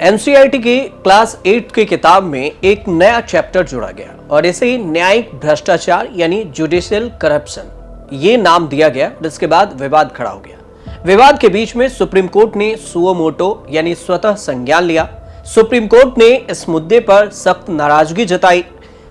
NCERT की class 8 की किताब में एक नया चैप्टर जोड़ा गया और इसे न्यायिक भ्रष्टाचार यानी जुडिशियल करप्शन ये नाम दिया गया। जिसके बाद विवाद खड़ा हो गया। विवाद के बीच में सुप्रीम कोर्ट ने सुओ मोटो यानी स्वतः संज्ञान लिया। सुप्रीम कोर्ट ने इस मुद्दे पर सख्त नाराजगी जताई।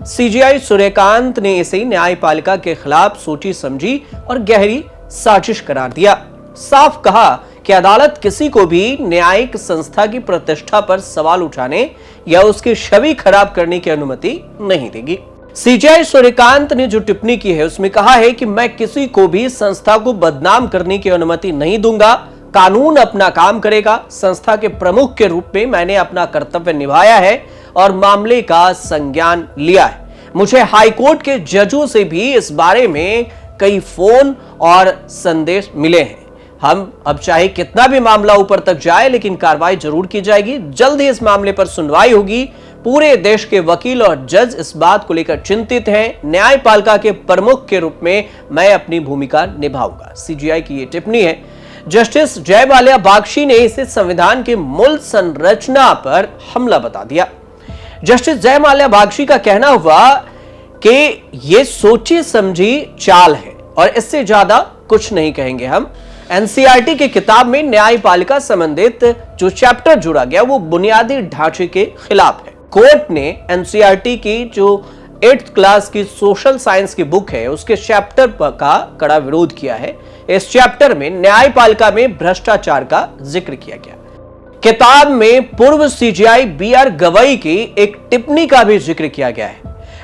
सीजेआई सूर्यकांत ने इसे न्यायपालिका के खिलाफ सोची समझी और गहरी साजिश करार दिया। साफ कहा कि अदालत किसी को भी न्यायिक संस्था की प्रतिष्ठा पर सवाल उठाने या उसकी छवि खराब करने की अनुमति नहीं देगी। सीजेआई सूर्यकांत ने जो टिप्पणी की है उसमें कहा है कि मैं किसी को भी संस्था को बदनाम करने की अनुमति नहीं दूंगा। कानून अपना काम करेगा। संस्था के प्रमुख के रूप में मैंने अपना कर्तव्य निभाया है और मामले का संज्ञान लिया है। मुझे हाईकोर्ट के जजों से भी इस बारे में कई फोन और संदेश मिले हैं। हम अब चाहे कितना भी मामला ऊपर तक जाए लेकिन कार्रवाई जरूर की जाएगी। जल्द ही इस मामले पर सुनवाई होगी। पूरे देश के वकील और जज इस बात को लेकर चिंतित हैं। न्यायपालिका के प्रमुख के रूप में मैं अपनी भूमिका निभाऊंगा। सीजेआई की यह टिप्पणी है। जस्टिस जय माल्या बागची ने इसे संविधान के मूल संरचना पर हमला बता दिया। जस्टिस जय माल्या बागची का कहना हुआ कि यह सोची समझी चाल है और इससे ज्यादा कुछ नहीं कहेंगे हम। एनसीईआरटी की किताब में न्यायपालिका संबंधित जो चैप्टर जुड़ा गया वो बुनियादी ढांचे के खिलाफ है। कोर्ट ने एनसीईआरटी की जो 8th क्लास की सोशल साइंस की बुक है उसके चैप्टर का कड़ा विरोध किया है। इस चैप्टर में न्यायपालिका में भ्रष्टाचार का जिक्र किया गया। किताब में पूर्व सीजेआई बीआर गवई की एक टिप्पणी का भी जिक्र किया गया है,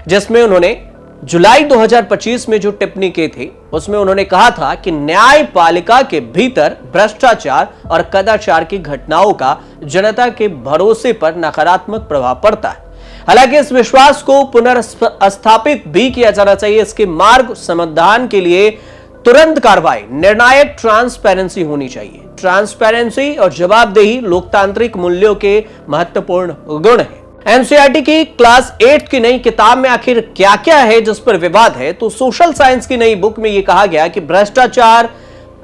जिसमें उन्होंने जुलाई 2025 में जो टिप्पणी की थी उसमें उन्होंने कहा था कि न्यायपालिका के भीतर भ्रष्टाचार और कदाचार की घटनाओं का जनता के भरोसे पर नकारात्मक प्रभाव पड़ता है। हालांकि इस विश्वास को पुनर्स्थापित भी किया जाना चाहिए। इसके मार्ग समाधान के लिए तुरंत कार्रवाई, निर्णायक ट्रांसपेरेंसी होनी चाहिए। ट्रांसपेरेंसी और जवाबदेही लोकतांत्रिक मूल्यों के महत्वपूर्ण गुण है। एनसीईआरटी की क्लास 8 की नई किताब में आखिर क्या क्या है जिस पर विवाद है, तो सोशल साइंस की नई बुक में यह कहा गया कि भ्रष्टाचार,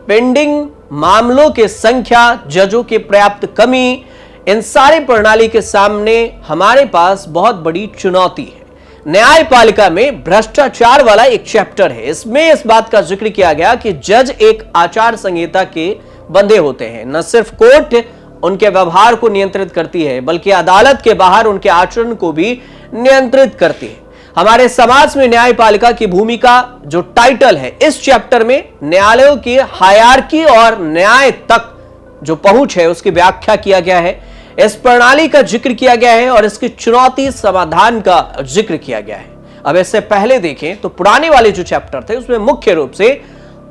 पेंडिंग मामलों की संख्या, जजों की पर्याप्त कमी, इन सारी प्रणाली के सामने हमारे पास बहुत बड़ी चुनौती है। न्यायपालिका में भ्रष्टाचार वाला एक चैप्टर है। इसमें इस बात का जिक्र किया गया कि जज एक आचार संहिता के बंधे होते हैं। न सिर्फ कोर्ट उनके व्यवहार को नियंत्रित करती है बल्कि अदालत के बाहर उनके आचरण को भी नियंत्रित करती है। हमारे समाज में न्यायपालिका की भूमिका जो टाइटल है इस चैप्टर में न्यायालयों की हायरार्की और न्याय तक जो पहुंच है उसकी व्याख्या किया गया है। इस प्रणाली का जिक्र किया गया है और इसकी चुनौती समाधान का जिक्र किया गया है। अब इससे पहले देखें तो पुराने वाले जो चैप्टर थे उसमें मुख्य रूप से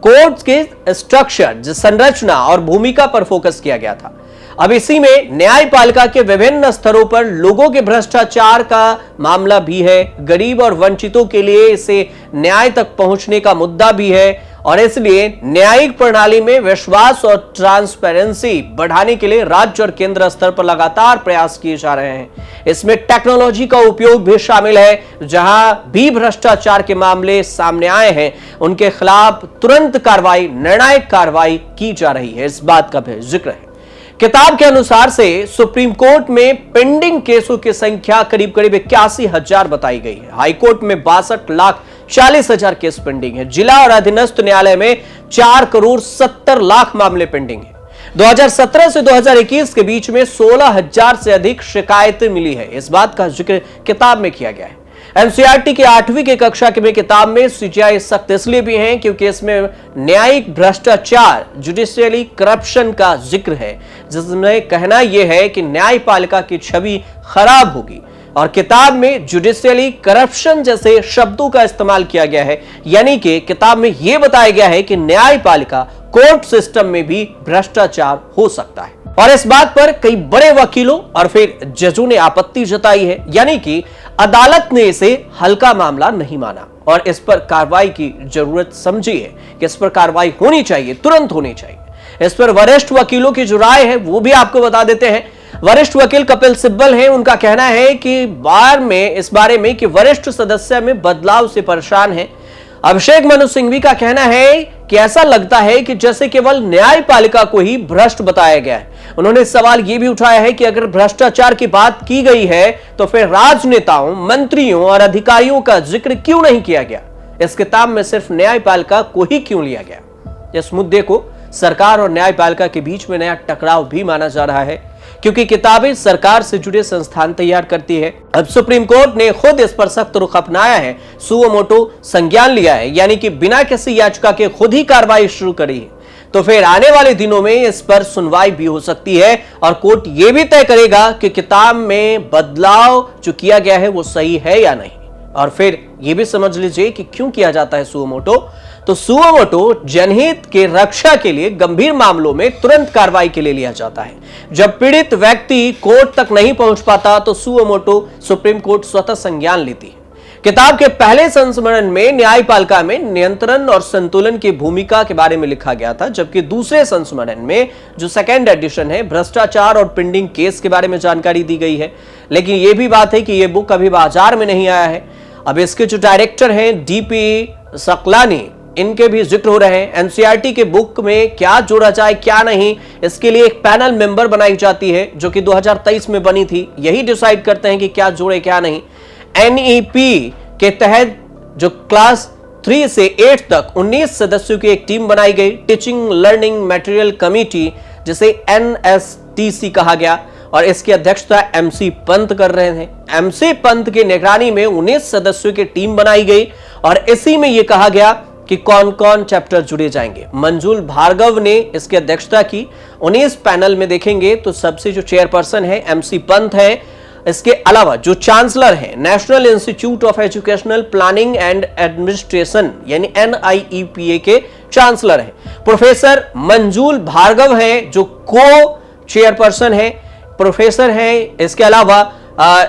कोर्ट के स्ट्रक्चर, संरचना और भूमिका पर फोकस किया गया था। अब इसी में न्यायपालिका के विभिन्न स्तरों पर लोगों के भ्रष्टाचार का मामला भी है। गरीब और वंचितों के लिए इसे न्याय तक पहुंचने का मुद्दा भी है और इसलिए न्यायिक प्रणाली में विश्वास और ट्रांसपेरेंसी बढ़ाने के लिए राज्य और केंद्र स्तर पर लगातार प्रयास किए जा रहे हैं। इसमें टेक्नोलॉजी का उपयोग भी शामिल है। जहां भी भ्रष्टाचार के मामले सामने आए हैं उनके खिलाफ तुरंत कार्रवाई, निर्णायक कार्रवाई की जा रही है। इस बात का भी जिक्र है। किताब के अनुसार से सुप्रीम कोर्ट में पेंडिंग केसों की संख्या करीब 81,000 बताई गई है। हाईकोर्ट में 62,40,000 केस पेंडिंग है। जिला और अधीनस्थ न्यायालय में 4,70,00,000 मामले पेंडिंग है। 2017 से 2021 के बीच में 16,000 से अधिक शिकायतें मिली है। इस बात का जिक्र किताब में किया गया है। एनसीईआरटी की 8वीं की कक्षा की किताब में सीजेआई सख्त इसलिए भी है क्योंकि इसमें न्यायिक भ्रष्टाचार, जुडिशियली करप्शन का जिक्र है, जिसमें कहना यह है कि न्यायपालिका की छवि खराब होगी और किताब में जुडिशियली करप्शन जैसे शब्दों का इस्तेमाल किया गया है। यानी कि किताब में यह बताया गया है कि न्यायपालिका कोर्ट सिस्टम में भी भ्रष्टाचार हो सकता है और इस बात पर कई बड़े वकीलों और फिर जजों ने आपत्ति जताई है। यानी कि अदालत ने इसे हल्का मामला नहीं माना और इस पर कार्रवाई की जरूरत समझी है कि इस पर कार्रवाई होनी चाहिए, तुरंत होनी चाहिए। इस पर वरिष्ठ वकीलों की जो राय है वो भी आपको बता देते हैं। वरिष्ठ वकील कपिल सिब्बल हैं, उनका कहना है कि बार में इस बारे में कि वरिष्ठ सदस्य में बदलाव से परेशान है। अभिषेक मनु सिंघवी का कहना है कि ऐसा लगता है कि जैसे केवल न्यायपालिका को ही भ्रष्ट बताया गया है उन्होंने सवाल यह भी उठाया है कि अगर भ्रष्टाचार की बात की गई है तो फिर राजनेताओं, मंत्रियों और अधिकारियों का जिक्र क्यों नहीं किया गया? इस किताब में सिर्फ न्यायपालिका को ही क्यों लिया गया? इस मुद्दे को सरकार और न्यायपालिका के बीच में नया टकराव भी माना जा रहा है, क्योंकि किताबें सरकार से जुड़े संस्थान तैयार करती है। अब सुप्रीम कोर्ट ने खुद इस पर सख्त रुख अपनाया है, सुओ मोटो संज्ञान लिया है, यानी कि बिना किसी याचिका के खुद ही कार्रवाई शुरू करी है। तो फिर आने वाले दिनों में इस पर सुनवाई भी हो सकती है और कोर्ट यह भी तय करेगा कि किताब में बदलाव जो किया गया है वो सही है या नहीं। और फिर यह भी समझ लीजिए कि क्यों किया जाता है सुओ मोटो। तो सुओ मोटो जनहित के रक्षा के लिए गंभीर मामलों में तुरंत कार्रवाई के लिए लिया जाता है। जब पीड़ित व्यक्ति कोर्ट तक नहीं पहुंच पाता तो सुओ मोटो सुप्रीम कोर्ट स्वतः संज्ञान लेती है। किताब के पहले संस्मरण में न्यायपालिका में नियंत्रण और संतुलन की भूमिका के बारे में लिखा गया था, जबकि दूसरे संस्मरण में जो सेकेंड एडिशन है, भ्रष्टाचार और पेंडिंग केस के बारे में जानकारी दी गई है। लेकिन यह भी बात है कि यह बुक अभी बाजार में नहीं आया है। अब इसके जो डायरेक्टर हैं डीपी सकलानी, इनके भी जिक्र हो रहे हैं। एनसीईआरटी के बुक में क्या जोड़ा जाए क्या नहीं, इसके लिए एक पैनल मेंबर बनाई जाती है जो कि 2023 में बनी थी। यही डिसाइड करते हैं कि क्या जोड़े क्या नहीं। एनईपी के तहत जो क्लास 3 से 8 तक 19 सदस्यों की एक टीम बनाई गई, टीचिंग लर्निंग मटेरियल कमेटी, जिसे एनएसटीसी कहा गया, और इसकी अध्यक्षता एमसी पंत कर रहे थे। एमसी पंत की निगरानी में 19 सदस्यों की टीम बनाई गई और इसी में यह कहा गया कि कौन कौन चैप्टर जुड़े जाएंगे। मंजुल भार्गव ने इसकी अध्यक्षता की। 19 पैनल में देखेंगे तो सबसे जो चेयरपर्सन है एमसी पंत है। इसके अलावा जो चांसलर है national institute of educational planning and administration यानी NIEPA के चांसलर है प्रोफेसर मंजुल भार्गव है, जो को चेयरपर्सन है, प्रोफेसर है। इसके अलावा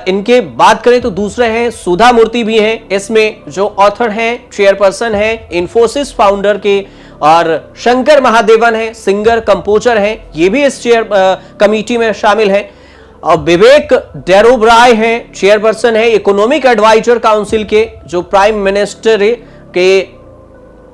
इनके बात करें तो दूसरे हैं सुधा मूर्ति भी हैं। इसमें जो ऑथर हैं, चेयरपर्सन हैं इंफोसिस फाउंडर के, और शंकर महादेवन है, सिंगर कंपोजर हैं, ये भी इस चेयर कमेटी में शामिल हैं। और विवेक डेरोब्राय हैं, चेयरपर्सन है इकोनॉमिक एडवाइजर काउंसिल के, जो प्राइम मिनिस्टर के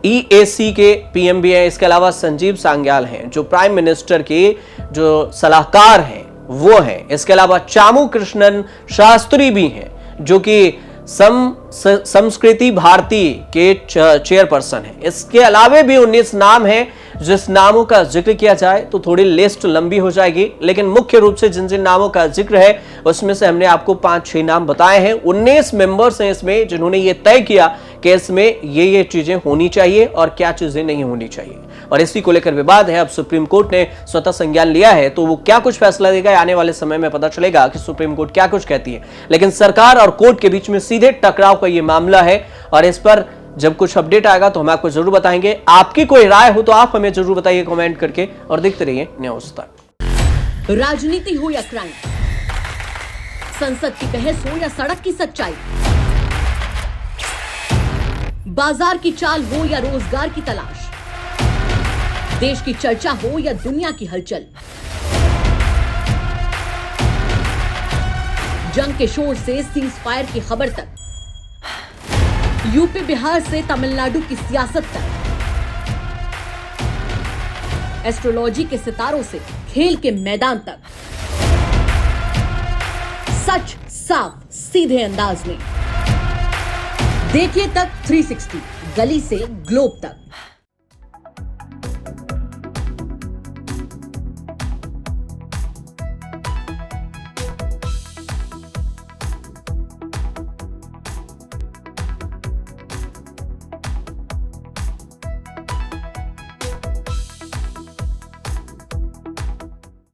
EAC के PM भी हैं। इसके अलावा संजीव सांग्याल हैं जो प्राइम मिनिस्टर के जो सलाहकार हैं वो हैं। इसके अलावा चामू कृष्णन शास्त्री भी हैं जो कि संस्कृति भारती के चेयरपर्सन हैं। इसके अलावा भी 19 नाम हैं। जिस नामों का जिक्र किया जाए तो थोड़ी लिस्ट लंबी हो जाएगी, लेकिन मुख्य रूप से जिन जिन नामों का जिक्र है उसमें से हमने आपको 5-6 नाम बताए हैं। 19 मेंबर्स हैं इसमें जिन्होंने ये तय किया कि इसमें ये चीजें होनी चाहिए और क्या चीजें नहीं होनी चाहिए, और इसी को लेकर विवाद है। अब सुप्रीम कोर्ट ने स्वतः संज्ञान लिया है तो वो क्या कुछ फैसला देगा आने वाले समय में पता चलेगा कि सुप्रीम कोर्ट क्या कुछ कहती है। लेकिन सरकार और कोर्ट के बीच में सीधे टकराव का ये मामला है और इस पर जब कुछ अपडेट आएगा तो हम आपको जरूर बताएंगे। आपकी कोई राय हो तो आप हमें जरूर बताइए कमेंट करके, और देखते रहिए न्यूज़ तक। राजनीति हो या क्राइम, संसद की बहस हो या सड़क की सच्चाई, बाजार की चाल हो या रोजगार की तलाश, देश की चर्चा हो या दुनिया की हलचल, जंग के शोर से सीज फायर की खबर तक, यूपी बिहार से तमिलनाडु की सियासत तक, एस्ट्रोलॉजी के सितारों से खेल के मैदान तक, सच साफ सीधे अंदाज में देखिए तक 360, गली से ग्लोब तक।